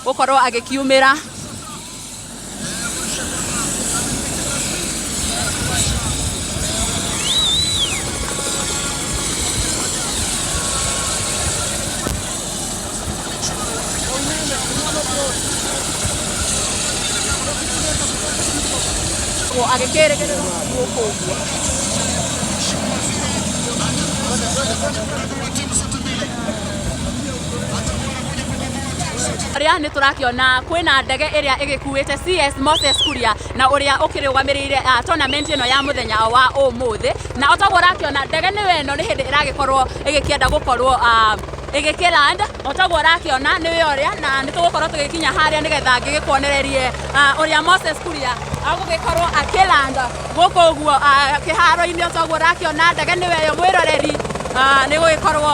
gukorwo agikiumira agikere Ria ni turakiona kwina ndege iria igikuite CS Moses Kuria na uria ukiriugamirire tournament ino ya muthenya wa umuthi na otagwo rakiona ndege ni weno ni hindi iragikorwo igikienda gukorwo igikiranda otagwo rakiona ni we uria na nitugukorwo tugikinya haria nigetha ngigikuonererie uria Moses Kuria agugikorwo akilanda guko guo kiharo-ini otagwo rakiona ndege ni we yo mwiroreri ni gugikorwo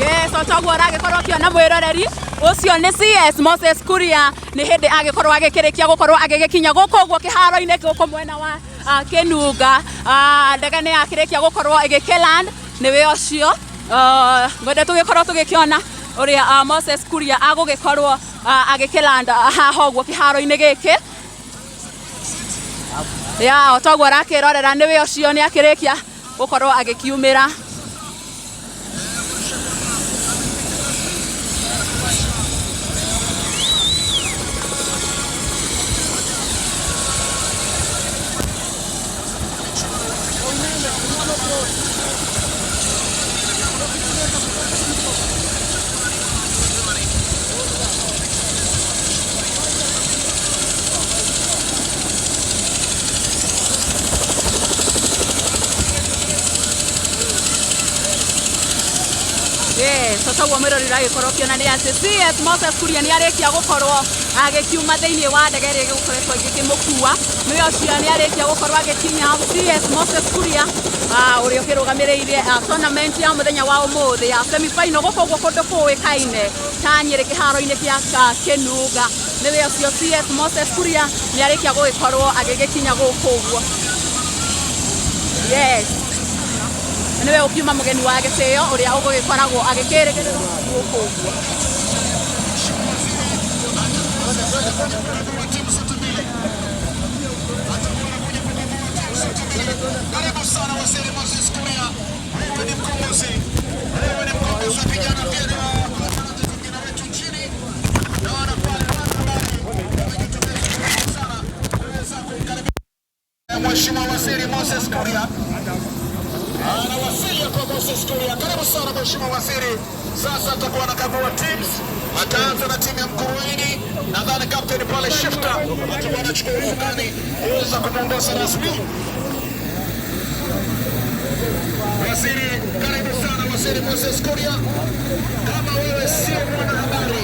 Yes, otagwo aragikorwo kiona mwiroreri ucio ni CS Moses Kuria ni hindi agikorwo agikirikia gukorwo agigikinya guko guo kiharo-ini guko mwena wa Kinunga ndege ni akirikia gukorwo igikiland ni we ucio ngode tugikorwo tugikiona uria Moses Kuria agugikorwo agikilanda haha guo kiharo-ini giki ya otagwo arakirorera ni we ucio ni akirikia gukorwo agikiumira Otagwo mwiroreri agikorwo kiona ni ati CS Moses Kuria ni arikia gukorwo agikiuma thiini wa ndege iri gukoretwo igikimukua ni we ucio ni arikia gukorwo agikinya CS Moses Kuria uria ukirugamiririre tournament ya muthenya wa umuthi ya semi final guko guo kundu kuikaine ta Nyeri kiharo-ini kia Kinunga ni we ucio CS Moses Kuria ni arikia gugikorwo agigikinya guko guo yes niwe ukiuma mugeni wa gitio uria ugugikoragwo agikirigirira guku guo karibu sana Waziri Moses Kuria wewe ni mkombozi wa vijana pia na wetu nchini na wana pale sana kuweza kumkaribisha Mheshimiwa Waziri Moses Kuria anawasili kwa Moses Kuria. Karibu sana Mheshimiwa Waziri. Sasa tutakuwa na kagua teams. Ataanza na timu ya Mkurueni. Nadhani captain pale Shifter atakuwa anachukua usukani kuweza kumuongoza rasmi. Waziri, karibu sana Waziri Moses Kuria. Kama wewe sio mwanahabari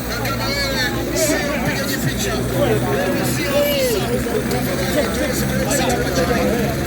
na kama wewe sio mpigaji picha, wewe sio ofisa, tafadhali tuweze kuweza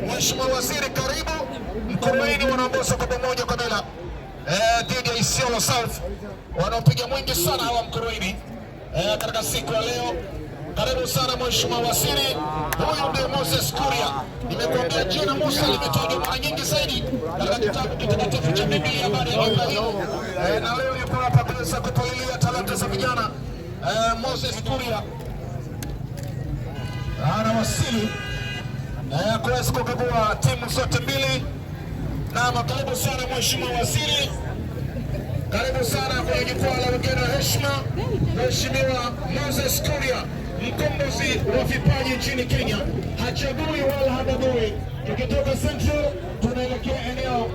Mheshimiwa Waziri, karibu. Mkurueni wanaongoza kwa pamoja kabla dhidi ya Isiolo South. Wanapiga mwingi sana hawa Mkurueni katika siku ya leo. Karibu sana Mheshimiwa Waziri. Huyu ndio Moses Kuria. Nimekuambia jina Musa limetajwa mara nyingi zaidi katika kitabu kitakatifu cha Biblia habari ya Ibrahimu. Na leo yuko hapa kuweza kupalilia talanta za vijana. Moses Kuria anawasili kuweza kukagua timu zote mbili. Na karibu sana Mheshimiwa Waziri. Karibu sana kwenye jukwaa la wageni wa heshima. Mheshimiwa Moses Kuria, mkombozi wa vipaji nchini Kenya, hachagui wala habagui. Tukitoka Central tunaelekea eneo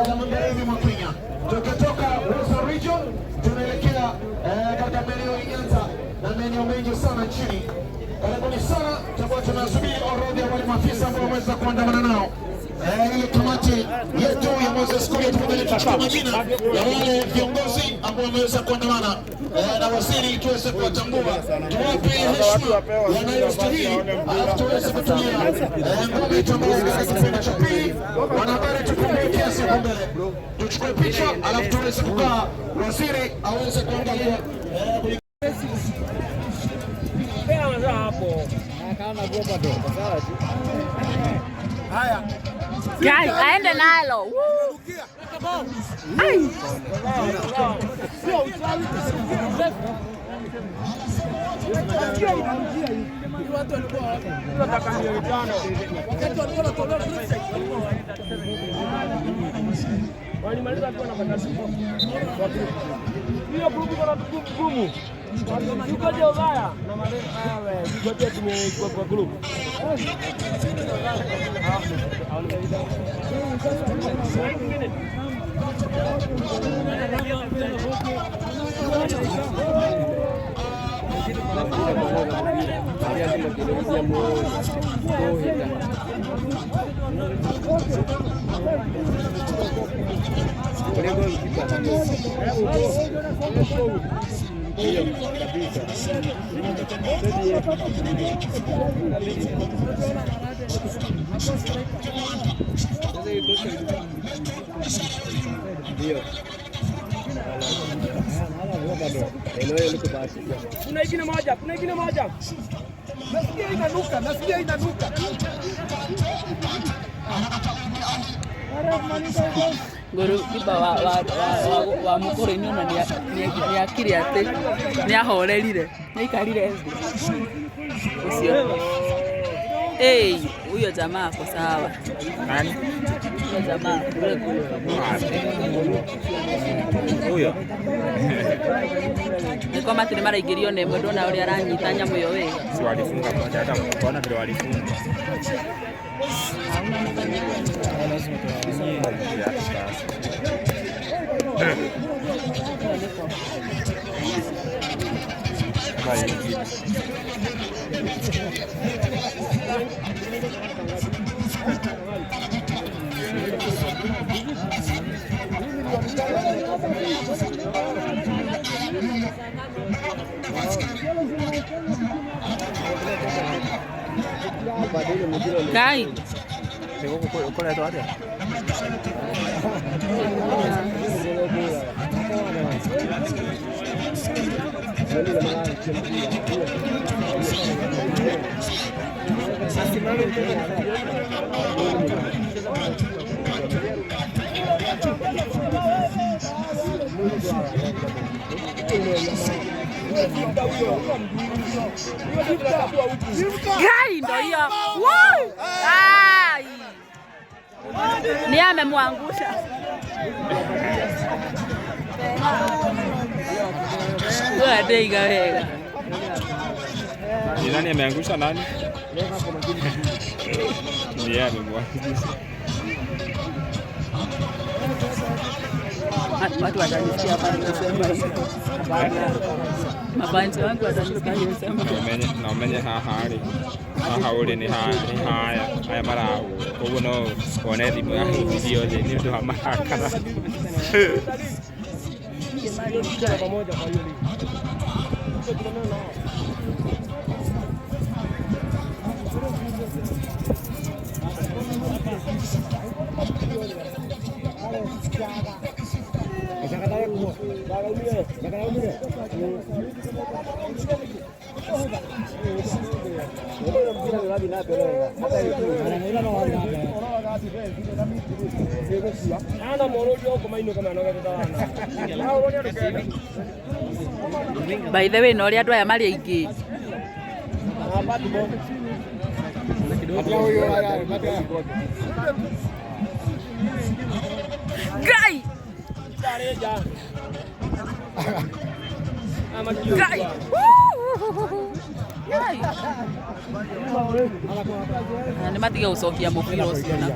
la magharibi mwa Kenya. Tukitoka Western Region tunaelekea katika maeneo ya Nyanza na maeneo mengi sana nchini. Karibuni sana, tutakuwa tunasubiri orodha ya wale maafisa ambao wameweza kuandamana nao. Ile kamati yetu ya Moses Kuria tuchukue majina ya wale viongozi ambao wameweza kuandamana na waziri, tuweze kuwatambua, tuwape heshima yanayostahili, alafu tuweze kutumia ngome tambao katika kipindi cha pili. Wanahabari tukumbuke kiasi hapo mbele, tuchukue picha, alafu tuweze kukaa, waziri aweze kuangalia haya. Guys, aende nalo. Walimaliza tu na matatizo. Hiyo grupu kuna grupu. Yuko je Ulaya na marefu haya yuko je tumekuwa kwa grupu. Kuna ingine moja. Nasikia inanuka. Guru kiba wa mukoro-ini ona ni akire ati ni ahorerire ni ikarire ucio. Huyo jamaa ako sawa. Nani? Huyo jamaa Huyo ni kwa matiri maraingĩrio nĩ mũndũ na ũrĩa aranyita nyamũ ĩyo wega. Si walifunga moja, hata kuona vile walifunga. Kai. Tengo con esto atrás. Gai ndo hiyo. Ni amemwangusha. Deiga wega. Ni nani ameangusha nani? Ni yeye amemwangusha. Watu watanisikia hapa nikisema hivi. Mabanzi wangu watanisikia nikisema. Na umenye haha uri ni haya mara koguo no wone thimu ya video je ni ndio marakara. Pamoja kwa hiyo. By the way, no ria andu aya mari aingi. Gai! Gai! Nĩ matige gũcokia mũbira ũcio na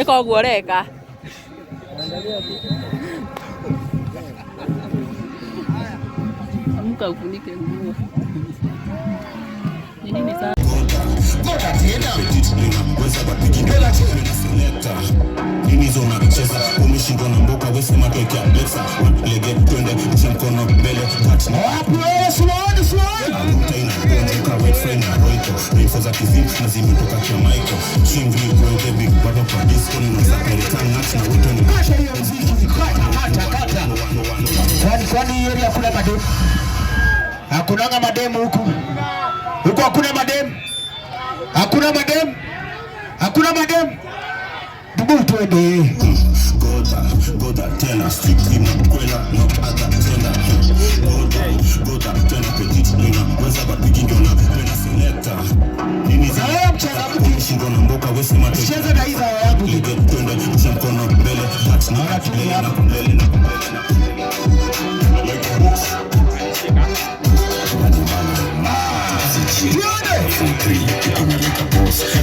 Iko guoreka. Amka ufunike nguo. Ni nini sasa? Nini zona cheza umeshindwa na mboka wewe sema toka Alexa lege twende kisha mkono mbele touch wapi wewe swali tena kwa wewe friend na roito info za kizini na zimetoka kwa Michael chingri kwa the big bad of disco na American nuts na wito ni kasha hiyo muziki kata kwani hiyo hakuna mademu hakunanga mademu huku hakuna mademu Dubu twende Goda tena strictly mkwela not other tena Goda tena petit nina weza batiki njona Pena selector Nini za umeshingo na mboka wesi matoki Cheza na hiza yangu Lege twende kisha mkono mbele Touch na mbele na mbele na Like a boss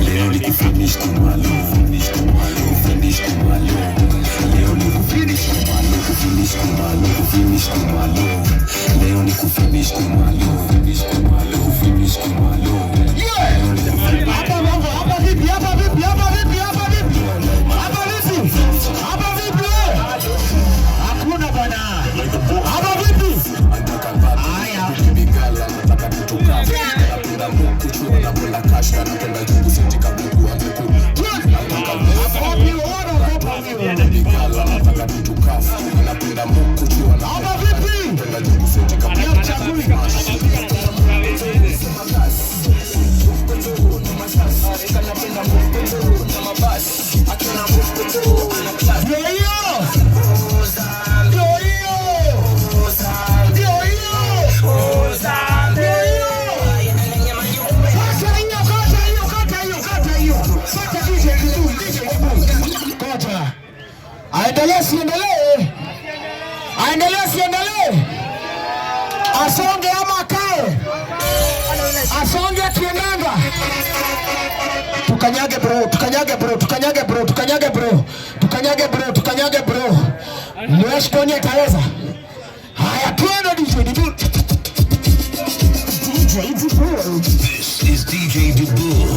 Leo ni kufinish kumalo Aendelee asonge ama kae asonge kienanga tukanyage bro Mweshkoni ataweza haya tuende DJ This is DJ Dubu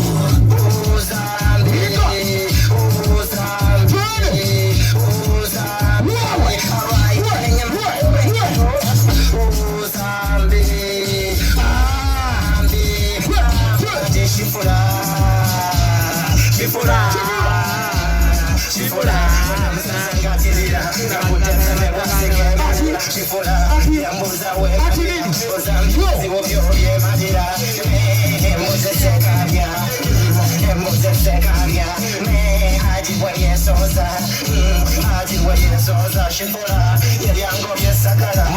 Aji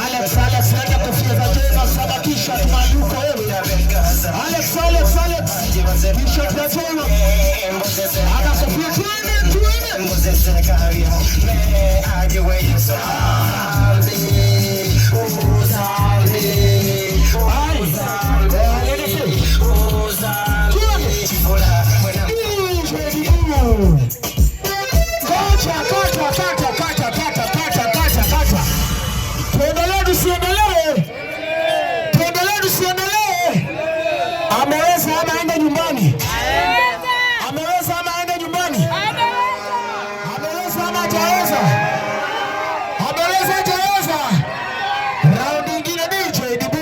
Alex, nenda kufikia tena saba kisha tumaluko wewe. Alex, kisha tena. Anasafiri tuende. Ameweza ama aende nyumbani? Ameweza ama aende nyumbani? Ameweza ama hajaweza? Ameweza hajaweza? Round nyingine DJ Dibu.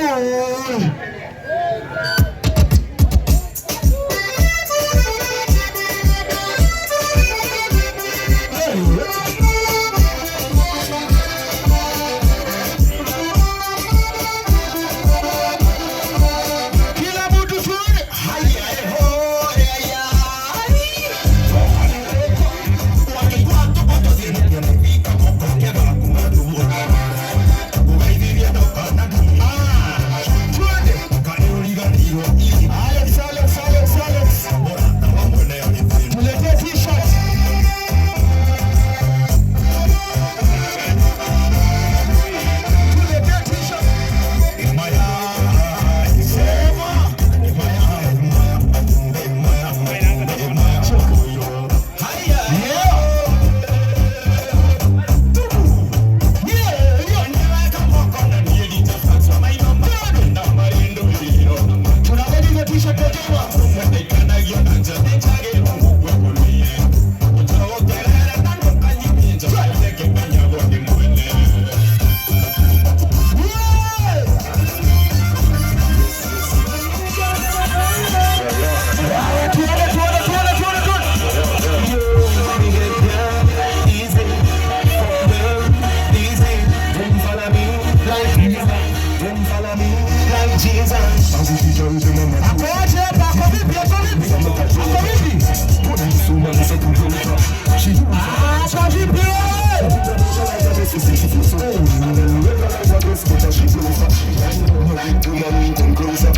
Closer,